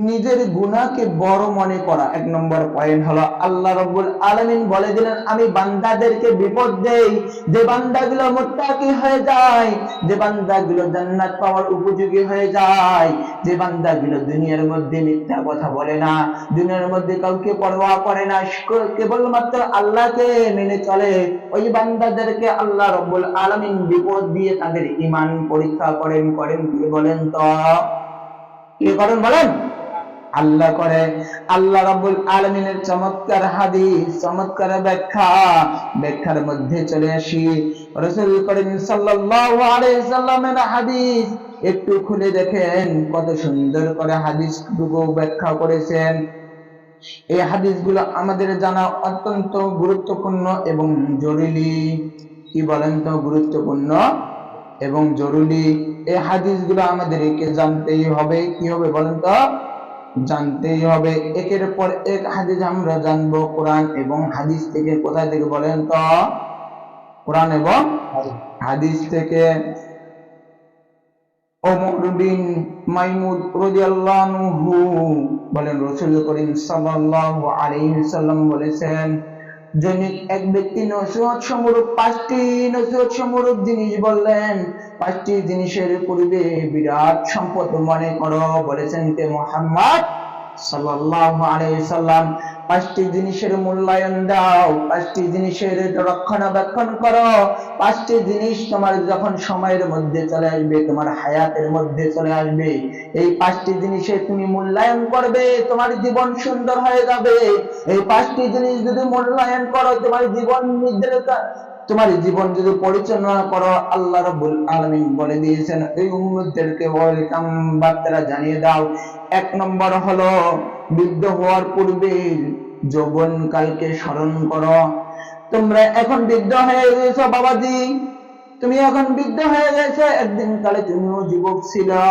নিজের গুনাহকে বড় মনে করা। এক নম্বর পয়েন্ট হলো আল্লাহ রাব্বুল আলামিন বলে দিলেন আমি বান্দাদেরকে বিপদ দেই যে বান্দাগুলো মুত্তাকি হয়ে যায়, যে বান্দাগুলো জান্নাত পাওয়ার উপযোগী হয়ে যায়, যে বান্দাগুলো দুনিয়ার মধ্যে মিথ্যা কথা বলে না, দুনিয়ার মধ্যে কাউকে পরোয়া করে না, কেবলমাত্র আল্লাহকে মেনে চলে, ওই বান্দাদেরকে আল্লাহ রাব্বুল আলামিন বিপদ দিয়ে তাদের ঈমান পরীক্ষা করেন। কি বলেন তো? কি করেন বলেন? আল্লাহ করে। আল্লাহ রাব্বুল আলামিনের চমৎকার হাদিস, চমৎকার ব্যাখ্যার মধ্যে চলে আসি। রাসূল করিম সাল্লাল্লাহু আলাইহি সাল্লামের হাদিস একটু খুলে দেখেন কত সুন্দর করে হাদিসটুকু ব্যাখ্যা করেছেন। এই হাদিসগুলো আমাদের জানা অত্যন্ত গুরুত্বপূর্ণ এবং জরুরি। কি বলেন তো? গুরুত্বপূর্ণ এবং জরুরি। এই হাদিসগুলো আমাদেরকে জানতেই হবে। কি হবে বলেন তো? জানতেই হবে। একের পর এক হাদিস আমরা জানবো কোরআন এবং হাদিস থেকে। কোথায় থেকে বলেন তো? কোরআন এবং হাদিস থেকে। ওমর বিন মাইমুদ রাদিয়াল্লাহু আনহু বলেন রাসূল করিম সাল্লাল্লাহু আলাইহি ওয়াসাল্লাম বলেছেন জনিক এক ব্যক্তি নসিহত সমরূপ 5টি নসিহত সমরূপ জিনিস বললেন। 5টি জিনিসের পূর্বে বিরাট সম্পদ মনে করো বলেছেন কে? মুহাম্মদ সাল্লাল্লাহু আলাইহি ওয়াসাল্লাম। 5টি জিনিসের মূল্যায়ন দাও, 5টি জিনিসের রক্ষণাবেক্ষণ করো। 5টি জিনিস তোমার যখন সময়ের মধ্যে চলে আসবে, তোমার হায়াতের মধ্যে চলে আসবে, এই 5টি জিনিসের তুমি মূল্যায়ন করবে, তোমার জীবন সুন্দর হয়ে যাবে। এই 5টি জিনিস যদি মূল্যায়ন করো, তোমার জীবন যদি পরিচালনা করো, আল্লাহ রাব্বুল আলামিন বলে দিয়েছেন এই উম্মতদেরকে ওয়েলকাম বার্তা জানিয়ে দাও। 1 নম্বর হলো বৃদ্ধ হওয়ার পূর্বে যৌবন কালকে স্মরণ করো। তোমরা এখন বৃদ্ধ হয়ে গেছো বাবাজি, তুমি এখন বৃদ্ধ হয়ে গেছো, একদিন কালে তুমিও যুবক ছিলা।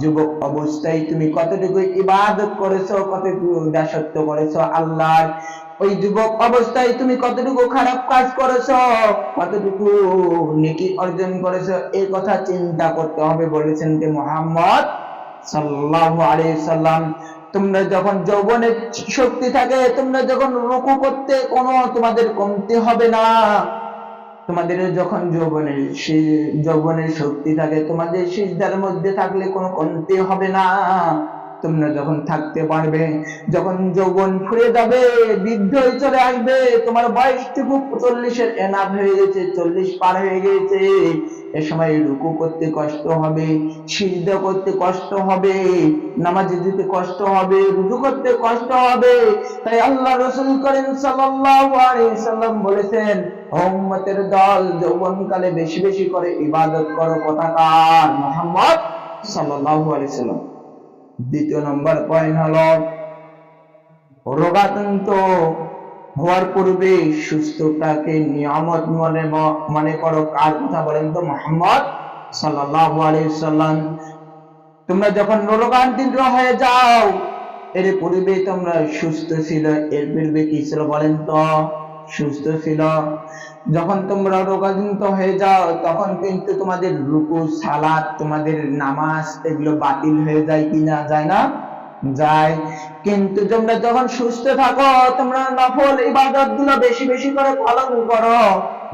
যুবক অবস্থায় তুমি কতটুকু ইবাদত করেছো, কতটুকু দাসত্ব করেছো আল্লাহর। ওই যুবক অবস্থায় তুমি কতটুকু খারাপ কাজ করেছো, কতটুকু নেকি অর্জন করেছো, এই কথা চিন্তা করতে হবে বলেছেন কে? মুহাম্মদ সাল্লাল্লাহু আলাইহি সাল্লাম। তোমরা যখন যৌবনের শক্তি থাকে, তোমরা যখন রুকু করতে কোনো তোমাদের কমতি হবে না। তোমাদের যখন যৌবনের শক্তি থাকে, তোমাদের সিজদার মধ্যে থাকলে কোনো কমতি হবে না। তোমরা যখন থাকতে পারবে, যখন যৌবন ফুরে যাবে, বৃদ্ধ হয়ে চলে আসবে, তোমার বয়সটুকু 40-এর এনাফ হয়ে গেছে, 40 পার হয়ে গেছে, এ সময় রুকু করতে কষ্ট হবে, সিজদা করতে কষ্ট হবে, নামাজে দিতে কষ্ট হবে, রুকু করতে কষ্ট হবে। তাই আল্লাহ রাসূল করিম সাল্লাল্লাহু আলাইহি সাল্লাম বলেছেন উম্মতের দল যৌবনকালে বেশি বেশি করে ইবাদত করো। কথাকার মুহাম্মদ সাল্লাল্লাহু আলাইহি সাল্লাম। 2 নম্বর পয়েন্ট হলো রোগাক্রান্ত হওয়ার পূর্বে সুস্থতাকে নিয়ামত মনে করো। কার কথা বলেন তো? মুহাম্মদ সাল্লাল্লাহু আলাইহি সাল্লাম। তোমরা যখন রোগাক্রান্ত হয়ে যাও, এর পূর্বে তোমরা সুস্থ ছিল, এর পূর্বে কি ছিল বলেন তো? সুস্থ ছিল। যখন তোমরা রোগাক্রান্ত হয়ে যাও, তখন কিন্তু তোমাদের রুকু, সালাত, তোমাদের নামাজ এগুলো বাতিল হয়ে যায় কি না? যায় না? যায়। কিন্তু তোমরা যখন সুস্থ থাকো, তোমরা নফল ইবাদত গুলো বেশি বেশি করে পালন করো,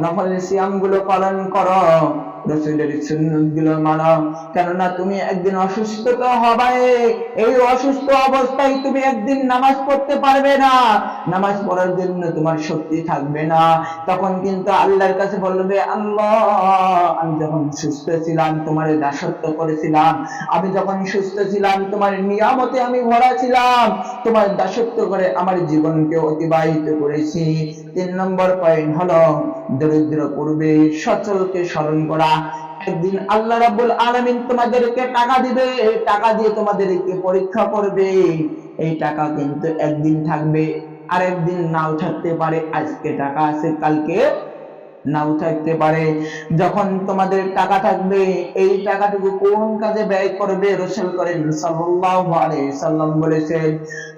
নফল সিয়াম গুলো পালন করো, রাসূলের সুন্নাত গুলো মানো। কেননা তুমি একদিন অসুস্থ তো হবে, এই অসুস্থ অবস্থায় তুমি একদিন নামাজ পড়তে পারবে না, নামাজ পড়ার জন্য তোমার শক্তি থাকবে না। তখন কিন্তু আল্লাহর কাছে বলবে আল্লাহ আমি যখন সুস্থ ছিলাম তোমার দাসত্ব করেছিলাম, আমি যখন সুস্থ ছিলাম তোমার নিয়ামতে আমি ভরা ছিলাম, তোমার দাসত্ব করে আমার জীবনকে অতিবাহিত করেছি। 3 নম্বর পয়েন্ট হলো দরিদ্র পূর্বে সচ্ছলকে স্মরণ করা। একদিন আল্লাহ রাব্বুল আলামিন তোমাদেরকে টাকা দিবে, টাকা দিয়ে তোমাদেরকে পরীক্ষা করবে। এই টাকা কিন্তু একদিন থাকবে, আর একদিন নাও থাকতে পারে। আজকে টাকা আছে, কালকে নাও থাকতে পারে। যখন তোমাদের টাকা থাকবে, এই টাকাটুকু কোন কাজে ব্যয় করবে? রাসূল করিম সাল্লাল্লাহু আলাইহি সাল্লাম বলেছেন,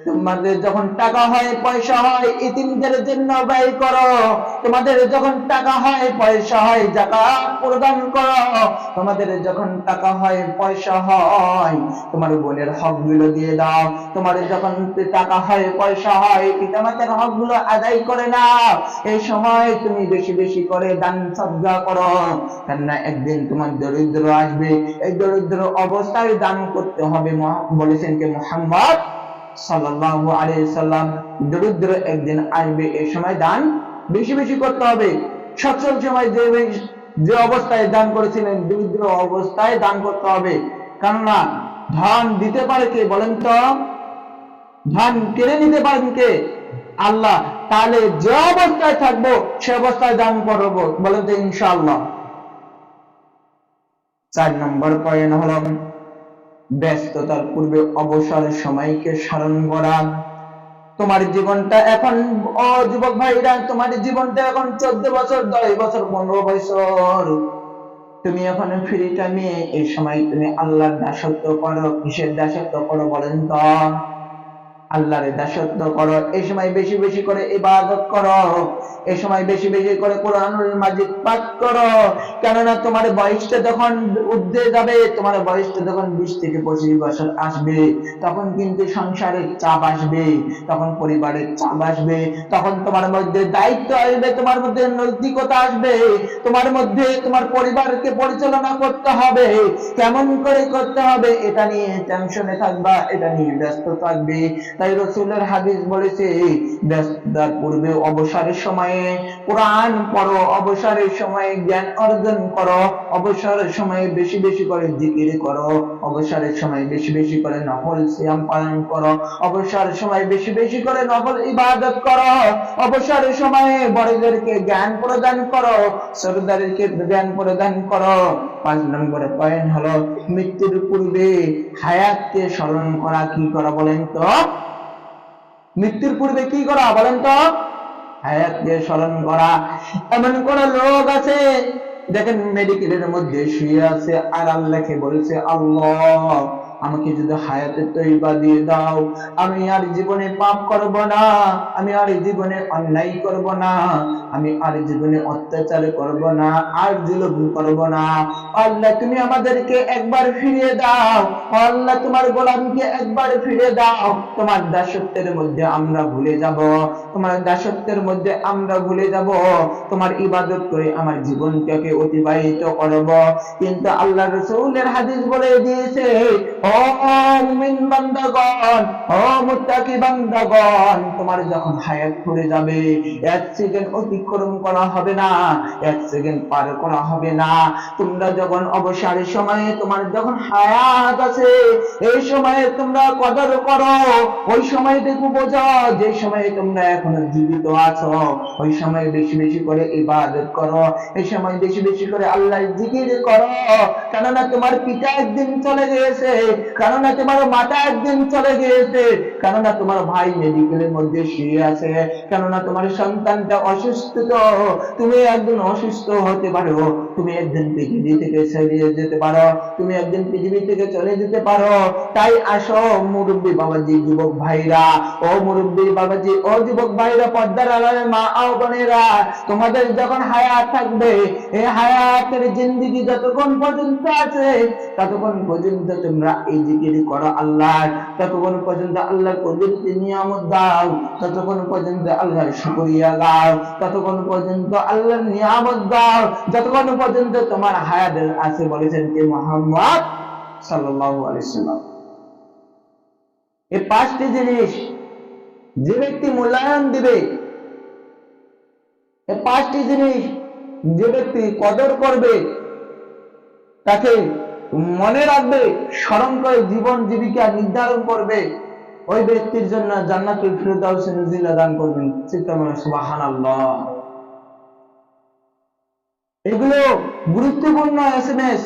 তোমাদের যখন টাকা হয় পয়সা হয় এতিমদের জন্য ব্যয় করো। তোমাদের যখন টাকা হয় পয়সা হয় যাকাত প্রদান করো। তোমাদের যখন টাকা হয় পয়সা হয় তোমার বোনের হকগুলো দিয়ে দাও। তোমার যখন টাকা হয় পয়সা হয় পিতামাতার হকগুলো আদায় করে নাও। এই সময় তুমি বেশি বেশি করে দান সদকা করো, কেননা একদিন তোমার দরিদ্র আসবে। এই দরিদ্র অবস্থায় দান করতে হবে। বলেছেন কে? মুহাম্মদ সাল্লাল্লাহু আলাইহি সাল্লাম। দরিদ্র একদিন আসবে, এই সময় দান বেশি বেশি করতে হবে। সচ্ছল সময় যে অবস্থায় দান করেছিলেন, দরিদ্র অবস্থায় দান করতে হবে। কেননা ধন দিতে পারে কে বলেন তো? ধন কেড়ে নিতে পারেন কে? আল্লাহ। তাহলে যে অবস্থায় থাকবো সে অবস্থায় দান করবো, বলেন তো ইনশাআল্লাহ। 4 নম্বর পয়েন্ট হলো ব্যস্ততার পূর্বে অবসরের সময়কে স্মরণ করা। তোমার জীবনটা এখন, ও যুবক ভাইরা, তোমার জীবনটা এখন 14 বছর, 10 বছর, 15 বছর। তুমি এখন ফ্রি টাইমে, এই সময় তুমি আল্লাহর দাসত্ব করো। কিসের দাসত্ব করো বলেন তো? আল্লাহর দাসত্ব করো। এই সময় বেশি বেশি করে ইবাদত করো। এই সময় বেশি বেশি করে কোরআনুল মাজিদ পাঠ করো। কেননা তোমার বয়সটা যখন ঊর্ধ্বে যাবে, তোমার বয়সটা যখন 20 থেকে 25 বছর আসবে, তখন কিন্তু সংসারের চাপ আসবে, তখন পরিবারের চাপ আসবে, তখন তোমার মধ্যে দায়িত্ব আসবে, তোমার মধ্যে নৈতিকতা আসবে, তোমার মধ্যে তোমার পরিবারকে পরিচালনা করতে হবে। কেমন করে করতে হবে এটা নিয়ে টেনশনে থাকবা, এটা নিয়ে ব্যস্ত থাকবে। তাই রাসূলের হাদিস বলেছে, ব্যস্ততার পূর্বে অবসরের সময়ে কোরআন পড়ো, অবসরের সময়ে জ্ঞান অর্জন করো, অবসরের সময়ে বেশি বেশি করে জিকির করো, অবসরের সময় বেশি বেশি করে নফল সিয়াম পালন করো, অবসরের সময় বেশি বেশি করে নফল ইবাদত করো, অবসরের সময়ে বড়দেরকে জ্ঞান প্রদান করো, ছোটদেরকে জ্ঞান প্রদান করো। 5 নম্বরে পয়েন্ট হলো মৃত্যুর পূর্বে হায়াতকে স্মরণ করা। কি করা বলেন তো? মৃত্যুর পূর্বে কি করা বলেন তো? হায়াতকে স্মরণ করা। এমন কোন লোক আছে দেখেন মেডিকেলের মধ্যে শুয়ে আছে আর আল্লাহকে বলছে, আল্লাহ আমাকে যদি হায়াতে তৈবা দিয়ে দাও, আমি আর জীবনে পাপ করব না, আমি আর জীবনে অন্যায় করব না, আমি আর জীবনে অত্যাচার করব না, আর জুলুম করব না। আল্লাহ তুমি আমাদেরকে একবার ফিরিয়ে দাও, আল্লাহ তোমার গোলামকে একবার ফিরে দাও। তোমার দাসত্বের মধ্যে আমরা ভুলে যাব, তোমার দাসত্বের মধ্যে আমরা ভুলে যাব, তোমার ইবাদত করে আমার জীবনটাকে অতিবাহিত করব। কিন্তু আল্লাহ রাসূলের হাদিস বলে দিয়েছে, ও মুমিন বান্দাগণ, ও মুত্তাকি বান্দাগণ, তোমার যখন হায়াত ফুরে যাবে, 1 সেকেন্ড অতিক্রম করা হবে না, 1 সেকেন্ড পার করা হবে না। তোমরা যখন অবসরের সময়ে তোমার যখন হায়াত আছে, এই সময়ে তোমরা কদর করো, ওই সময়টুকু বোঝো যে সময়ে তোমরা এখনো জীবিত আছো। ওই সময় বেশি বেশি করে ইবাদত করো, এই সময় বেশি বেশি করে আল্লাহর জিকির করো। কেননা তোমার পিতা একদিন চলে গিয়েছে, কেননা তোমার মাতা একদিন চলে গিয়েছে, কেননা তোমার ভাই মেডিকেলের মধ্যে শুয়ে আছে, কেননা তোমার সন্তানটা অসুস্থ। তুমি একদিন অসুস্থ হতে পারো, তুমি একদিন পৃথিবী থেকে চলে যেতে পারো, তুমি একদিন পৃথিবী থেকে চলে যেতে পারো। তাই আসো মুরব্বী বাবাজি, যুবক ভাইরা, ও মুরব্বী বাবাজি, ও যুবক ভাইরা, পর্দার আড়ালের মা ও বোনেরা, তোমাদের যখন হায়াত থাকবে, এই হায়াতের জিন্দেগি যতক্ষণ পর্যন্ত আছে, ততক্ষণ পর্যন্ত তোমরা এই জিকির করো আল্লাহর, ততক্ষণ পর্যন্ত আল্লাহর কুদরতি নিয়ামত দাও, ততক্ষণ পর্যন্ত আল্লাহর শুকরিয়া গাও, ততক্ষণ পর্যন্ত আল্লাহর নিয়ামত দাও, যতক্ষণ পর্যন্ত তোমার হায়াত আছে। বলেছেন কি মুহাম্মদ সাল্লাল্লাহু আলাইহি সাল্লাম। এই 5টি জিনিস যে ব্যক্তি মূল্যায়ন দিবে, এই 5টি জিনিস যে ব্যক্তি কদর করবে, তাকে মনে রাখবে, স্মরণ করে জীবন জীবিকা নির্ধারণ করবে, ওই ব্যক্তির জন্য জান্নাতুল ফিরদাউস নজিলা দান করবেন। চিন্তা সুবহানাল্লাহ। এগুলো গুরুত্বপূর্ণ এসএমএস।